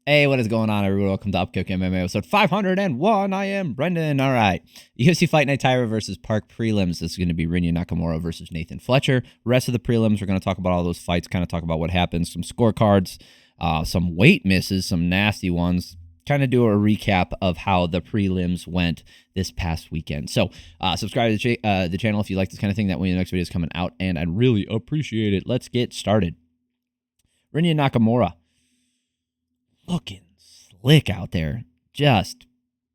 Hey, what is going on, everyone? Welcome to Upkick MMA episode 501. I am Brendan. All right. UFC Fight Night Tyra versus Park prelims. This is going to be Rinya Nakamura versus Nathan Fletcher. Rest of the prelims, we're going to talk about all those fights, kind of talk about what happens, some scorecards, some weight misses, some nasty ones, kind of do a recap of how the prelims went this past weekend. So subscribe to the channel if you like this kind of thing. That way the next video is coming out, and I'd really appreciate it. Let's get started. Rinya Nakamura. Looking slick out there, just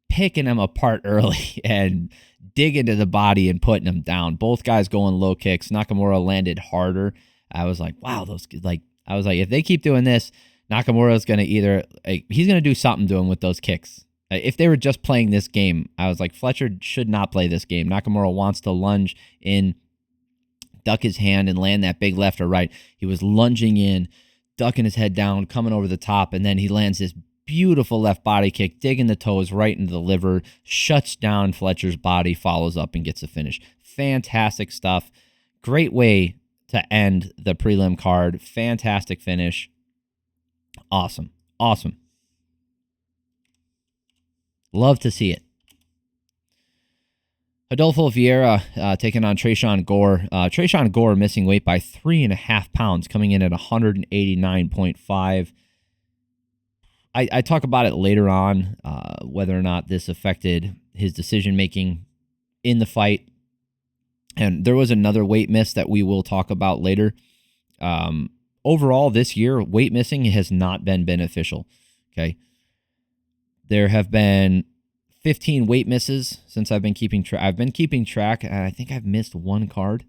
picking them apart early and digging to the body and putting them down. Both guys going low kicks. Nakamura landed harder. I was like, wow, if they keep doing this, Nakamura's going to he's going to do something to him with those kicks. If they were just playing this game, I was like, Fletcher should not play this game. Nakamura wants to lunge in, duck his hand, and land that big left or right. He was lunging in, ducking his head down, coming over the top, and then he lands this beautiful left body kick, digging the toes right into the liver, shuts down Fletcher's body, follows up, and gets a finish. Fantastic stuff. Great way to end the prelim card. Fantastic finish. Awesome. Awesome. Love to see it. Rodolfo Vieira taking on Tresean Gore. Tresean Gore missing weight by 3.5 pounds, coming in at 189.5. I talk about it later on, whether or not this affected his decision-making in the fight. And there was another weight miss that we will talk about later. Overall, this year, weight missing has not been beneficial. Okay, there have been 15 weight misses since I've been keeping track. I've been keeping track, and I think I've missed one card.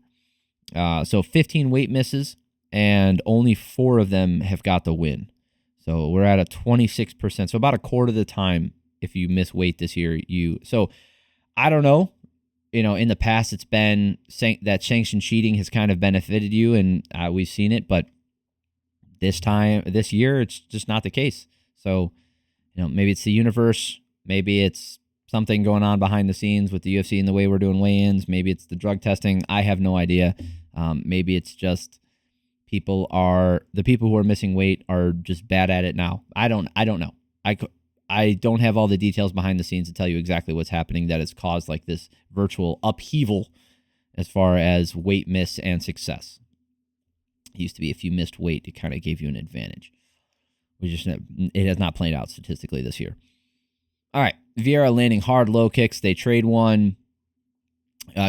So 15 weight misses, and only 4 of them have got the win. So we're at a 26%. So about a quarter of the time, if you miss weight this year, So I don't know. In the past, it's been that sanctioned cheating has kind of benefited you, and we've seen it. But this year, it's just not the case. So, maybe it's the universe. Maybe it's something going on behind the scenes with the UFC and the way we're doing weigh-ins. Maybe it's the drug testing. I have no idea. Maybe it's just the people who are missing weight are just bad at it now. I don't know. I don't have all the details behind the scenes to tell you exactly what's happening that has caused like this virtual upheaval as far as weight miss and success. It used to be if you missed weight, it kind of gave you an advantage. It has not played out statistically this year. All right, Vieira landing hard low kicks. They trade one.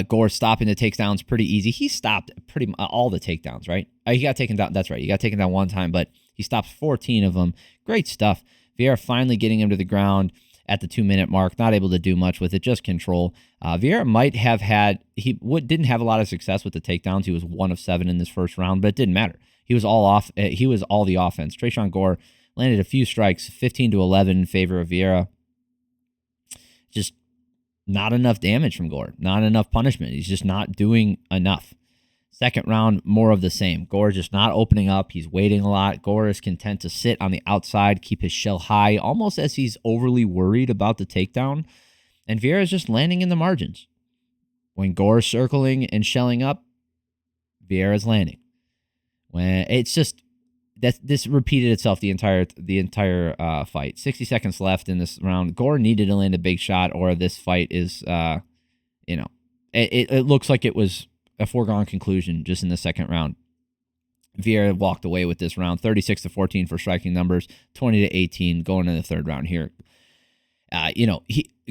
Gore stopping the takedowns pretty easy. He stopped pretty all the takedowns, right? He got taken down. That's right. He got taken down one time, but he stopped 14 of them. Great stuff. Vieira finally getting him to the ground at the 2-minute mark. Not able to do much with it, just control. Vieira might have didn't have a lot of success with the takedowns. He was 1 of 7 in this first round, but it didn't matter. He was all off. He was all the offense. Tresean Gore landed a few strikes, 15-11 in favor of Vieira. Just not enough damage from Gore. Not enough punishment. He's just not doing enough. Second round, more of the same. Gore just not opening up. He's waiting a lot. Gore is content to sit on the outside, keep his shell high, almost as he's overly worried about the takedown. And Vieira is just landing in the margins. When Gore's circling and shelling up, Vieira's landing. When it's just this repeated itself the entire fight. 60 seconds left in this round. Gore needed to land a big shot, or this fight is, it looks like it was a foregone conclusion just in the second round. Vieira walked away with this round, 36-14 for striking numbers, 20-18 going in the third round here.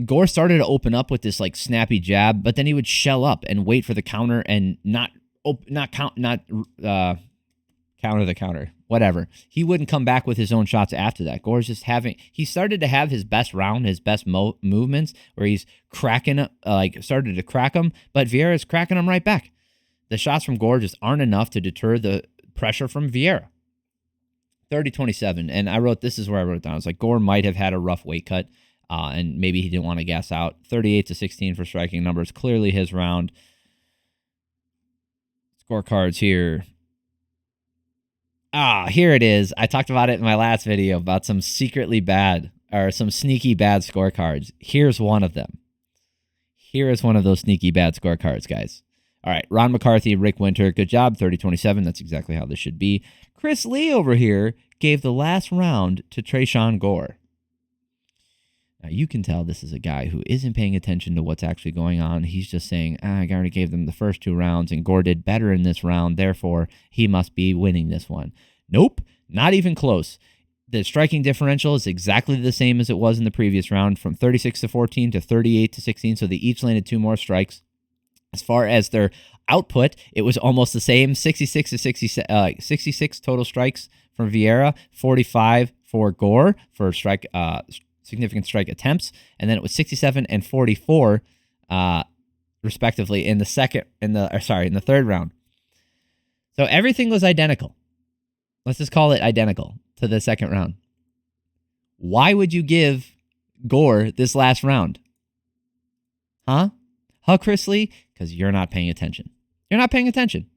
Gore started to open up with this like snappy jab, but then he would shell up and wait for the counter and not counter the counter. Whatever. He wouldn't come back with his own shots after that. Gore's just he started to have his best round, his best movements, where he's cracking, started to crack them, but Vieira's cracking them right back. The shots from Gore just aren't enough to deter the pressure from Vieira. 30-27, and this is where I wrote it down. It's like Gore might have had a rough weight cut, and maybe he didn't want to gas out. 38-16 for striking numbers. Clearly his round. Scorecards here. Here it is. I talked about it in my last video about some secretly bad or some sneaky bad scorecards. Here's one of them. Here is one of those sneaky bad scorecards, guys. All right, Ron McCarthy, Rick Winter, good job, 30-27. That's exactly how this should be. Chris Lee over here gave the last round to Tresean Gore. Now, you can tell this is a guy who isn't paying attention to what's actually going on. He's just saying, I already gave them the first 2 rounds, and Gore did better in this round, therefore he must be winning this one. Nope, not even close. The striking differential is exactly the same as it was in the previous round, from 36-14 to 38-16, so they each landed 2 more strikes. As far as their output, it was almost the same, 66 total strikes from Vieira, 45 for Gore for significant strike attempts, and then it was 67 and 44, respectively, in the third round. So everything was identical. Let's just call it identical to the second round. Why would you give Gore this last round? Huh, Chris Lee? Because you're not paying attention. You're not paying attention.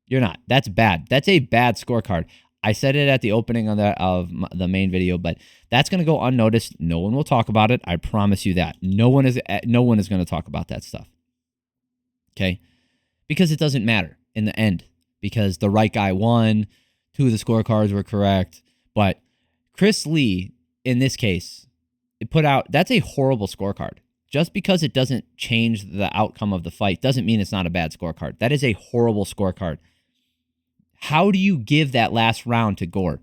You're not. That's bad. That's a bad scorecard. I said it at the opening of the main video, but that's going to go unnoticed. No one will talk about it. I promise you that. No one is going to talk about that stuff. Okay? Because it doesn't matter in the end. Because the right guy won. 2 of the scorecards were correct. But Chris Lee, in this case, that's a horrible scorecard. Just because it doesn't change the outcome of the fight doesn't mean it's not a bad scorecard. That is a horrible scorecard. How do you give that last round to Gore?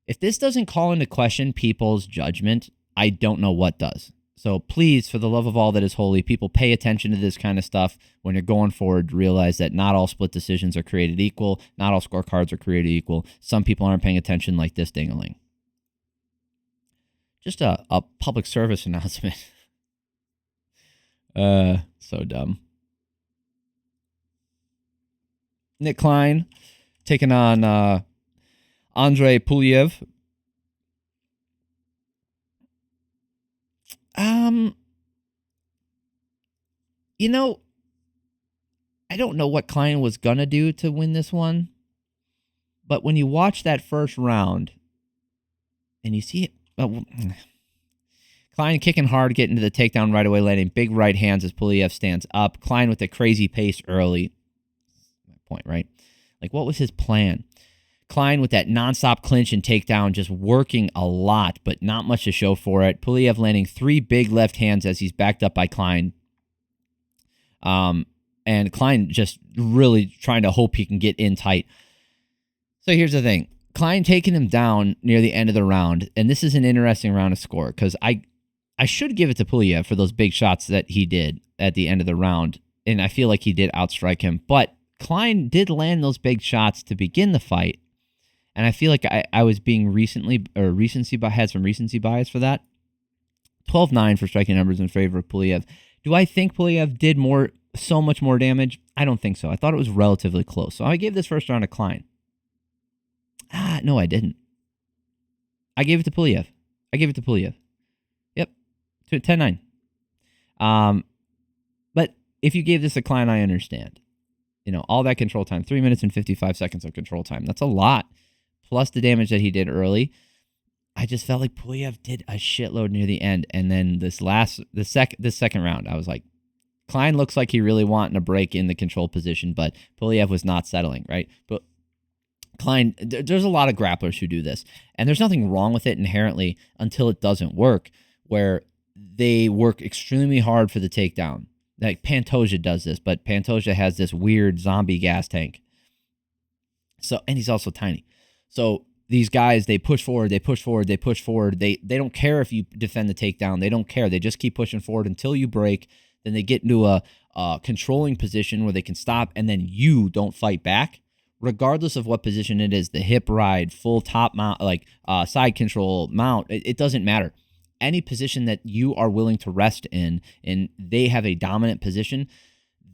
If this doesn't call into question people's judgment, I don't know what does. So please, for the love of all that is holy, people pay attention to this kind of stuff when you're going forward. Realize that not all split decisions are created equal. Not all scorecards are created equal. Some people aren't paying attention like this ding-a-ling. Just a public service announcement. So dumb. Nick Klein taking on Andrey Pulyaev. I don't know what Klein was gonna do to win this one, but when you watch that first round and you see it, Klein kicking hard, getting to the takedown right away, landing big right hands as Pulyaev stands up. Klein with the crazy pace early. My point, right? Like, what was his plan? Klein with that nonstop clinch and takedown, just working a lot, but not much to show for it. Pulyaev landing 3 big left hands as he's backed up by Klein. And Klein just really trying to hope he can get in tight. So here's the thing. Klein taking him down near the end of the round, and this is an interesting round to score, because I should give it to Pulyaev for those big shots that he did at the end of the round, and I feel like he did outstrike him, but Klein did land those big shots to begin the fight, and I feel like I was being had some recency bias for that. 12-9 for striking numbers in favor of Pulyaev. Do I think Pulyaev did so much more damage? I don't think so. I thought it was relatively close. So I gave this first round to Klein. No, I didn't. I gave it to Pulyaev. Yep. 10-9. But if you gave this to Klein, I understand. All that control time, 3 minutes and 55 seconds of control time. That's a lot. Plus the damage that he did early. I just felt like Pulyaev did a shitload near the end. And then this second round, I was like, Klein looks like he really wanting a break in the control position, but Pulyaev was not settling, right? But Klein, there's a lot of grapplers who do this, and there's nothing wrong with it inherently until it doesn't work, where they work extremely hard for the takedown. Like Pantoja does this, but Pantoja has this weird zombie gas tank. So, and he's also tiny. So these guys, they push forward. They don't care if you defend the takedown. They don't care. They just keep pushing forward until you break. Then they get into a controlling position where they can stop, and then you don't fight back. Regardless of what position it is, the hip ride, full top mount, like side control mount, it doesn't matter. Any position that you are willing to rest in, and they have a dominant position,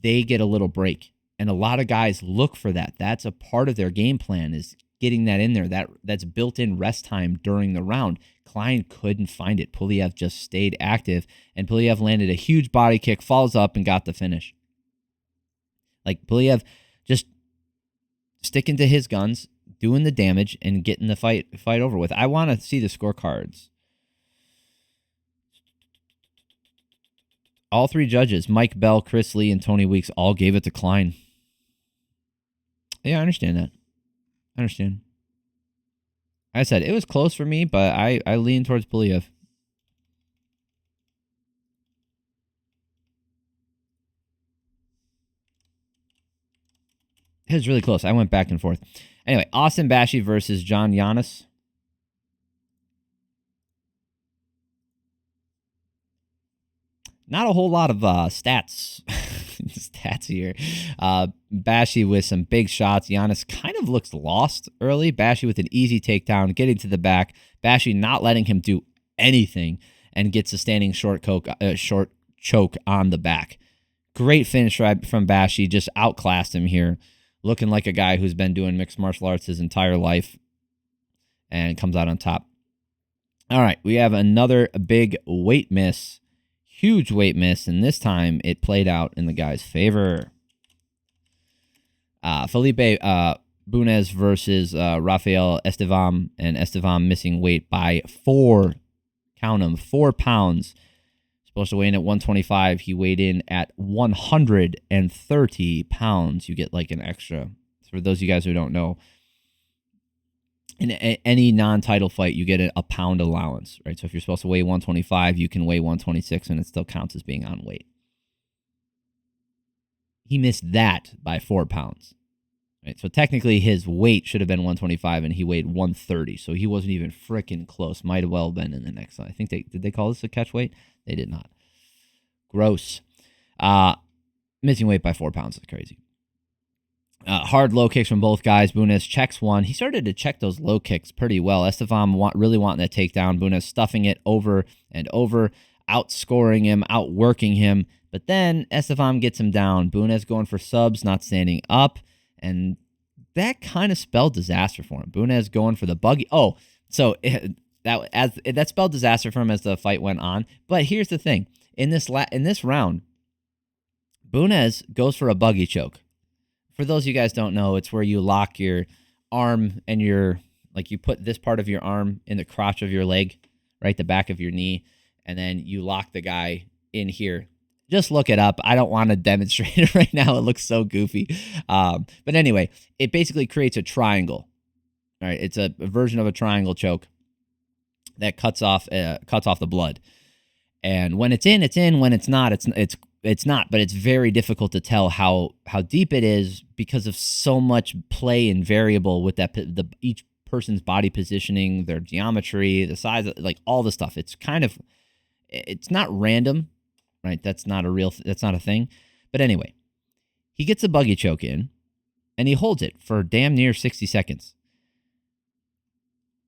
they get a little break. And a lot of guys look for that. That's a part of their game plan, is getting that in there. That's built-in rest time during the round. Klein couldn't find it. Pulyaev just stayed active, and Pulyaev landed a huge body kick, falls up, and got the finish. Like, Pulyaev just sticking to his guns, doing the damage, and getting the fight over with. I want to see the scorecards. All 3 judges, Mike Bell, Chris Lee, and Tony Weeks, all gave it to Klein. Yeah, I understand that. I understand. I said it was close for me, but I lean towards Pulyaev. It was really close. I went back and forth. Anyway, Austin Bashi versus John Yannis. Not a whole lot of stats here. Bashi with some big shots. Yannis kind of looks lost early. Bashi with an easy takedown, getting to the back. Bashi not letting him do anything and gets a standing short choke on the back. Great finish from Bashi. Just outclassed him here. Looking like a guy who's been doing mixed martial arts his entire life and comes out on top. All right, we have another big weight miss. Huge weight miss, and this time it played out in the guy's favor. Felipe Bunes versus Rafael Estevam, and Estevam missing weight by 4 pounds. Supposed to weigh in at 125. He weighed in at 130 pounds. You get like an extra. For those of you guys who don't know, in any non-title fight, you get a pound allowance, right? So if you're supposed to weigh 125, you can weigh 126, and it still counts as being on weight. He missed that by 4 pounds, right? So technically, his weight should have been 125, and he weighed 130. So he wasn't even freaking close. Might have well been in the next line. I think did they call this a catch weight? They did not. Gross. Missing weight by 4 pounds is crazy. Hard low kicks from both guys. Bunes checks one. He started to check those low kicks pretty well. Estevam really wanting that takedown. Bunes stuffing it over and over, outscoring him, outworking him. But then Estevam gets him down. Bunes going for subs, not standing up. And that kind of spelled disaster for him. Bunes going for the buggy. Oh, so that spelled disaster for him as the fight went on. But here's the thing. In this round, Bunes goes for a buggy choke. For those of you guys don't know, it's where you lock your arm and you put this part of your arm in the crotch of your leg, right, the back of your knee, and then you lock the guy in here. Just look it up. I don't want to demonstrate it right now. It looks so goofy. But anyway, it basically creates a triangle. All right, it's a version of a triangle choke that cuts off the blood. And when it's in, it's in. When it's not, it's not, but it's very difficult to tell how deep it is because of so much play and variable with each person's body positioning, their geometry, the size, like all the stuff. It's not random, right? That's not a thing. But anyway, he gets a buggy choke in, and he holds it for damn near 60 seconds.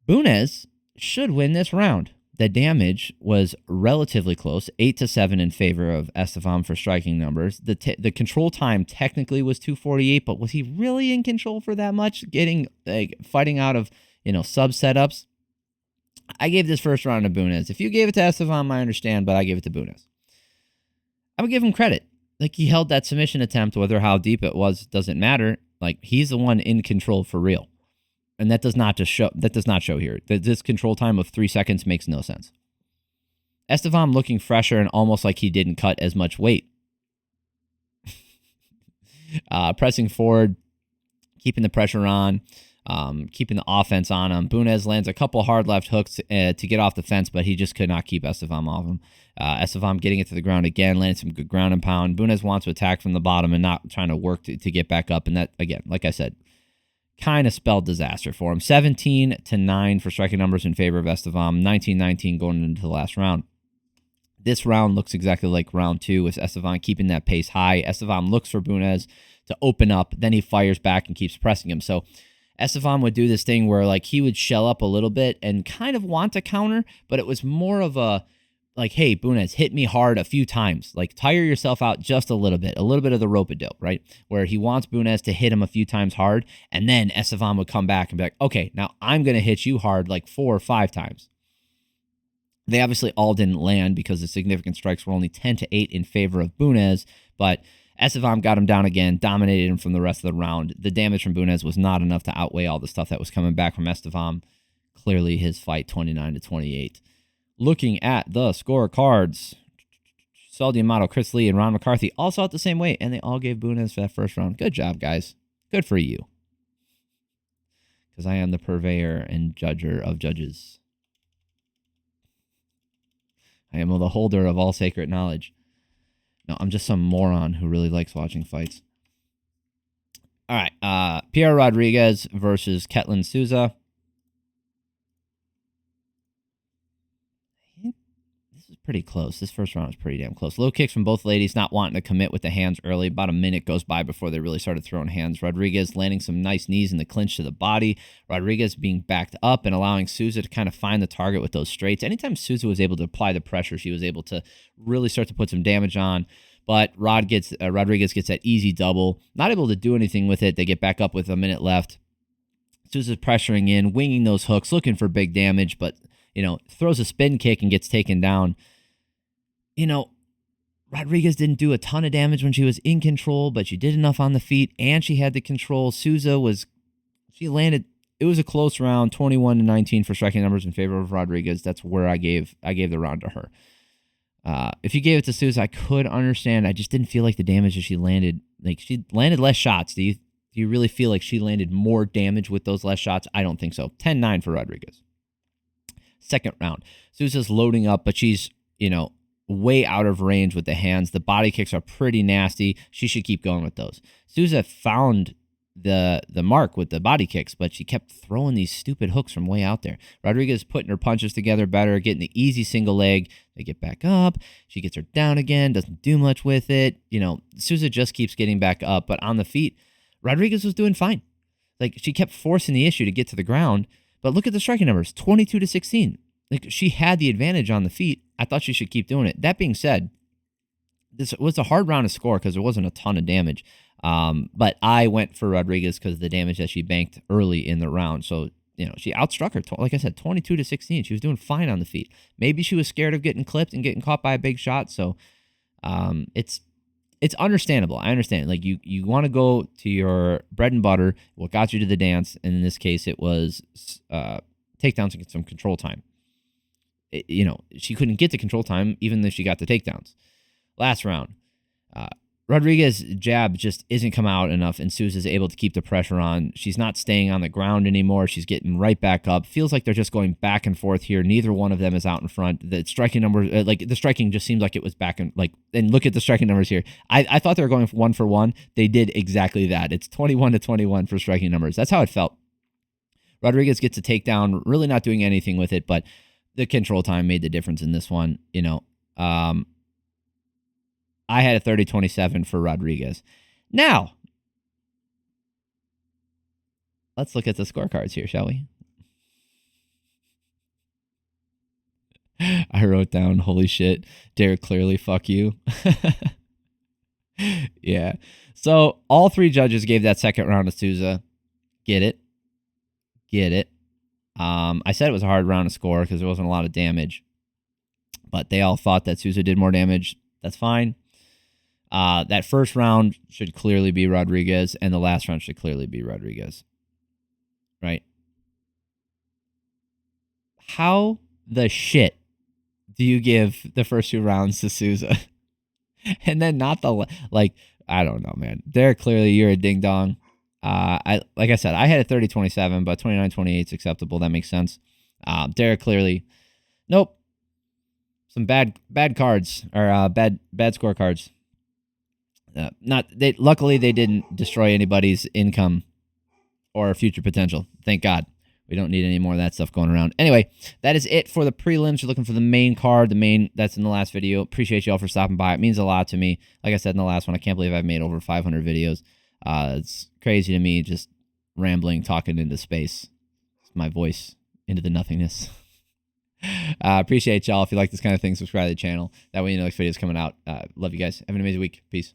Bunes should win this round. The damage was relatively close, 8-7 in favor of Estevam for striking numbers. The control time technically was 2:48, but was he really in control for that much? Fighting out of sub setups. I gave this first round to Bunes. If you gave it to Estevam, I understand, but I gave it to Bunes. I would give him credit. Like, he held that submission attempt, whether how deep it was doesn't matter. Like, he's the one in control for real. And that does not show here. This control time of 3 seconds makes no sense. Estevam looking fresher and almost like he didn't cut as much weight. Pressing forward, keeping the pressure on, keeping the offense on him. Bunes lands a couple hard left hooks to get off the fence, but he just could not keep Estevam off him. Estevam getting it to the ground again, landing some good ground and pound. Bunes wants to attack from the bottom and not trying to work to get back up. And that, again, like I said, kind of spelled disaster for him. 17-9 for striking numbers in favor of Estevam. 19-19 going into the last round. This round looks exactly like round 2 with Estevam keeping that pace high. Estevam looks for Bunes to open up. Then he fires back and keeps pressing him. So Estevam would do this thing where he would shell up a little bit and kind of want to counter, but it was more of a hey, Bunes, hit me hard a few times. Tire yourself out just a little bit of the rope-a-dope, right? Where he wants Bunes to hit him a few times hard, and then Estevam would come back and be like, okay, now I'm going to hit you hard 4 or 5 times. They obviously all didn't land because the significant strikes were only 10-8 in favor of Bunes, but Estevam got him down again, dominated him from the rest of the round. The damage from Bunes was not enough to outweigh all the stuff that was coming back from Estevam. Clearly his fight 29-28. Looking at the scorecards, Saul D'Amato, Chris Lee, and Ron McCarthy all saw it the same way, and they all gave Bunes for that first round. Good job, guys. Good for you. because I am the purveyor and judger of judges. I am the holder of all sacred knowledge. No, I'm just some moron who really likes watching fights. All right, Piera Rodriguez versus Ketlen Souza. This is pretty close. This first round was pretty damn close. Low kicks from both ladies, not wanting to commit with the hands early. About a minute goes by before they really started throwing hands. Rodriguez landing some nice knees in the clinch to the body. Rodriguez being backed up and allowing Souza to kind of find the target with those straights. Anytime Souza was able to apply the pressure, she was able to really start to put some damage on. But Rodriguez gets that easy double. Not able to do anything with it. They get back up with a minute left. Souza's pressuring in, winging those hooks, looking for big damage, but, throws a spin kick and gets taken down. Rodriguez didn't do a ton of damage when she was in control, but she did enough on the feet, and she had the control. Souza she landed. It was a close round, 21-19 for striking numbers in favor of Rodriguez. That's where I gave the round to her. If you gave it to Souza, I could understand. I just didn't feel like the damage that she landed. Like, she landed less shots. Do you really feel like she landed more damage with those less shots? I don't think so. 10-9 for Rodriguez. Second round, Souza's loading up, but she's, way out of range with the hands. The body kicks are pretty nasty. She should keep going with those. Souza found the mark with the body kicks, but she kept throwing these stupid hooks from way out there. Rodriguez putting her punches together better, getting the easy single leg. They get back up. She gets her down again, doesn't do much with it. Souza just keeps getting back up, but on the feet, Rodriguez was doing fine. Like, she kept forcing the issue to get to the ground, but look at the striking numbers, 22-16. Like, she had the advantage on the feet. I thought she should keep doing it. That being said, this was a hard round to score because there wasn't a ton of damage. But I went for Rodriguez because of the damage that she banked early in the round. So, she outstruck her. Like I said, 22-16. She was doing fine on the feet. Maybe she was scared of getting clipped and getting caught by a big shot. So, it's understandable. I understand. Like, you want to go to your bread and butter, what got you to the dance. And in this case, it was takedowns and get some control time. She couldn't get the control time even though she got the takedowns. Last round, Rodriguez's jab just isn't come out enough, and Souza's able to keep the pressure on. She's not staying on the ground anymore. She's getting right back up. Feels like they're just going back and forth here. Neither one of them is out in front. The striking numbers, the striking just seems like it was back and look at the striking numbers here. I thought they were going 1 for 1. They did exactly that. It's 21-21 for striking numbers. That's how it felt. Rodriguez gets a takedown, really not doing anything with it, but the control time made the difference in this one. I had a 30-27 for Rodriguez. Now, let's look at the scorecards here, shall we? I wrote down, holy shit, Derek, clearly, fuck you. Yeah. So all three judges gave that second round to Souza. Get it. I said it was a hard round to score because there wasn't a lot of damage. But they all thought that Souza did more damage. That's fine. That first round should clearly be Rodriguez, and the last round should clearly be Rodriguez. Right? How the shit do you give the first 2 rounds to Souza? And then not I don't know, man. Derek, clearly you're a ding-dong. Like I said, I had a 30-27, but 29-28 is acceptable. That makes sense. Derek, clearly, nope. Some bad cards, or bad scorecards. Luckily, they didn't destroy anybody's income or future potential. Thank God. We don't need any more of that stuff going around. Anyway, that is it for the prelims. You're looking for the main card, that's in the last video. Appreciate y'all for stopping by. It means a lot to me. Like I said in the last one, I can't believe I've made over 500 videos. It's crazy to me, just rambling, talking into space. My voice into the nothingness. Appreciate y'all. If you like this kind of thing, subscribe to the channel. That way you know next video is coming out. Love you guys. Have an amazing week. Peace.